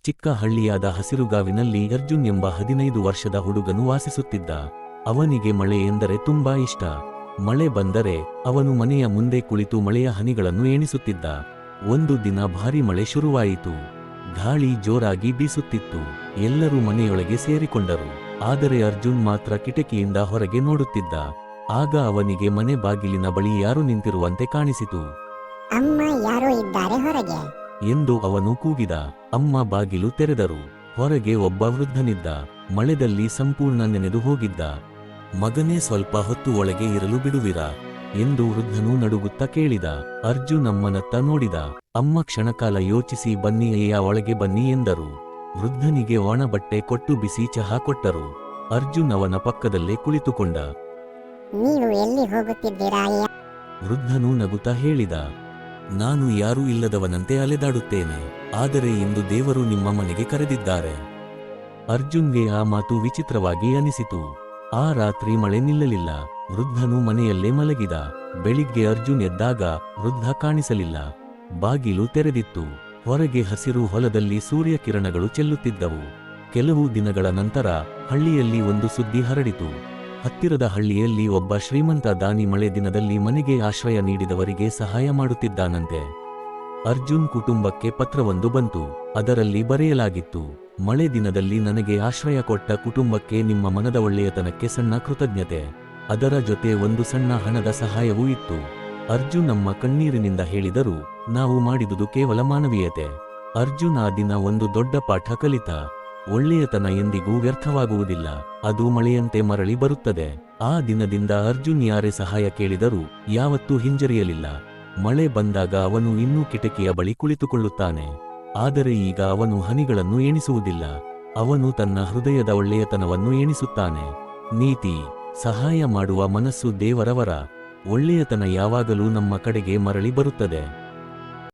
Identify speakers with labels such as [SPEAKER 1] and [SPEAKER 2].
[SPEAKER 1] ಚಿಕ್ಕ ಹಳ್ಳಿಯಾದ ಹಸಿರುಗಾವಿನಲ್ಲಿ ಅರ್ಜುನ್ ಎಂಬ 15 ವರ್ಷದ ಹುಡುಗನು ವಾಸಿಸುತ್ತಿದ್ದ. ಅವನಿಗೆ ಮಳೆ ಎಂದರೆ ತುಂಬಾ ಇಷ್ಟ. ಮಳೆ ಬಂದರೆ ಅವನು ಮನೆಯ ಮುಂದೆ ಕುಳಿತು ಮಳೆಯ ಹನಿಗಳನ್ನು ಎಣಿಸುತ್ತಿದ್ದ. ಒಂದು ದಿನ ಭಾರೀ ಮಳೆ ಶುರುವಾಯಿತು. ಗಾಳಿ ಜೋರಾಗಿ ಬೀಸುತ್ತಿತ್ತು. ಎಲ್ಲರೂ ಮನೆಯೊಳಗೆ ಸೇರಿಕೊಂಡರು. ಆದರೆ ಅರ್ಜುನ್ ಮಾತ್ರ ಕಿಟಕಿಯಿಂದ ಹೊರಗೆ ನೋಡುತ್ತಿದ್ದ. ಆಗ ಅವನಿಗೆ ಮನೆ ಬಾಗಿಲಿನ ಬಳಿ ಯಾರು ನಿಂತಿರುವಂತೆ ಕಾಣಿಸಿತು.
[SPEAKER 2] ಅಮ್ಮ, ಯಾರೋ ಇದ್ದಾರೆ ಹೊರಗೆ
[SPEAKER 1] ಎಂದು ಅವನು ಕೂಗಿದ. ಅಮ್ಮ ಬಾಗಿಲು ತೆರೆದರು. ಹೊರಗೆ ಒಬ್ಬ ವೃದ್ಧನಿದ್ದ. ಮಳೆದಲ್ಲಿ ಸಂಪೂರ್ಣ ನೆನೆದು ಹೋಗಿದ್ದ. ಮಗನೇ, ಸ್ವಲ್ಪ ಹೊತ್ತು ಒಳಗೆ ಇರಲು ಬಿಡುವಿರಾ ಎಂದು ವೃದ್ಧನು ನಡುಗುತ್ತಾ ಕೇಳಿದ. ಅರ್ಜುನ್ ಅಮ್ಮನತ್ತ ನೋಡಿದ. ಅಮ್ಮ ಕ್ಷಣಕಾಲ ಯೋಚಿಸಿ, ಬನ್ನಿ ಅಯ್ಯ, ಒಳಗೆ ಬನ್ನಿ ಎಂದರು. ವೃದ್ಧನಿಗೆ ಒಣ ಬಟ್ಟೆ ಕೊಟ್ಟು ಬಿಸಿ ಚಹಾ ಕೊಟ್ಟರು. ಅರ್ಜುನ್ ಅವನ ಪಕ್ಕದಲ್ಲೇ ಕುಳಿತುಕೊಂಡ.
[SPEAKER 2] ನೀವು ಎಲ್ಲಿ ಹೋಗುತ್ತಿದ್ದೀರಾ ಅಯ್ಯ?
[SPEAKER 1] ವೃದ್ಧನು ನಗುತ್ತಾ ಹೇಳಿದ, ನಾನು ಯಾರೂ ಇಲ್ಲದವನಂತೆ ಅಲೆದಾಡುತ್ತೇನೆ. ಆದರೆ ಇಂದು ದೇವರು ನಿಮ್ಮ ಮನೆಗೆ ಕರೆದಿದ್ದಾರೆ. ಅರ್ಜುನ್ಗೆ ಆ ಮಾತು ವಿಚಿತ್ರವಾಗಿ ಅನಿಸಿತು. ಆ ರಾತ್ರಿ ಮಳೆ ನಿಲ್ಲಲಿಲ್ಲ. ವೃದ್ಧನು ಮನೆಯಲ್ಲೇ ಮಲಗಿದ. ಬೆಳಿಗ್ಗೆ ಅರ್ಜುನ್ ಎದ್ದಾಗ ವೃದ್ಧ ಕಾಣಿಸಲಿಲ್ಲ. ಬಾಗಿಲು ತೆರೆದಿತ್ತು. ಹೊರಗೆ ಹಸಿರು ಹೊಲದಲ್ಲಿ ಸೂರ್ಯ ಕಿರಣಗಳು ಚೆಲ್ಲುತ್ತಿದ್ದವು. ಕೆಲವು ದಿನಗಳ ನಂತರ ಹಳ್ಳಿಯಲ್ಲಿ ಒಂದು ಸುದ್ದಿ ಹರಡಿತು. ಹತ್ತಿರದ ಹಳ್ಳಿಯಲ್ಲಿ ಒಬ್ಬ ಶ್ರೀಮಂತ ದಾನಿ ಮಳೆ ದಿನದಲ್ಲಿ ಮನೆಗೆ ಆಶ್ರಯ ನೀಡಿದವರಿಗೆ ಸಹಾಯ ಮಾಡುತ್ತಿದ್ದಾನಂತೆ. ಅರ್ಜುನ್ ಕುಟುಂಬಕ್ಕೆ ಪತ್ರವೊಂದು ಬಂತು. ಅದರಲ್ಲಿ ಬರೆಯಲಾಗಿತ್ತು, ಮಳೆ ದಿನದಲ್ಲಿ ನನಗೆ ಆಶ್ರಯ ಕೊಟ್ಟ ಕುಟುಂಬಕ್ಕೆ ನಿಮ್ಮ ಮನದ ಒಳ್ಳೆಯತನಕ್ಕೆ ಸಣ್ಣ ಕೃತಜ್ಞತೆ. ಅದರ ಜೊತೆ ಒಂದು ಸಣ್ಣ ಹಣದ ಸಹಾಯವೂ ಇತ್ತು. ಅರ್ಜುನ್ ನಮ್ಮ ಕಣ್ಣೀರಿನಿಂದ ಹೇಳಿದರು, ನಾವು ಮಾಡಿದುದು ಕೇವಲ ಮಾನವೀಯತೆ. ಅರ್ಜುನ್ ಆ ದಿನ ಒಂದು ದೊಡ್ಡ ಪಾಠ ಕಲಿತ. ಒಳ್ಳೆಯತನ ಎಂದಿಗೂ ವ್ಯರ್ಥವಾಗುವುದಿಲ್ಲ. ಅದು ಮಳೆಯಂತೆ ಮರಳಿ ಬರುತ್ತದೆ. ಆ ದಿನದಿಂದ ಅರ್ಜುನ್ ಯಾರೇ ಸಹಾಯ ಕೇಳಿದರೂ ಯಾವತ್ತೂ ಹಿಂಜರಿಯಲಿಲ್ಲ. ಮಳೆ ಬಂದಾಗ ಅವನು ಇನ್ನೂ ಕಿಟಕಿಯ ಬಳಿ ಕುಳಿತುಕೊಳ್ಳುತ್ತಾನೆ. ಆದರೆ ಈಗ ಅವನು ಹನಿಗಳನ್ನು ಎಣಿಸುವುದಿಲ್ಲ. ಅವನು ತನ್ನ ಹೃದಯದ ಒಳ್ಳೆಯತನವನ್ನು ಎಣಿಸುತ್ತಾನೆ. ನೀತಿ: ಸಹಾಯ ಮಾಡುವ ಮನಸ್ಸು ದೇವರವರ. ಒಳ್ಳೆಯತನ ಯಾವಾಗಲೂ ನಮ್ಮ ಕಡೆಗೆ ಮರಳಿ ಬರುತ್ತದೆ.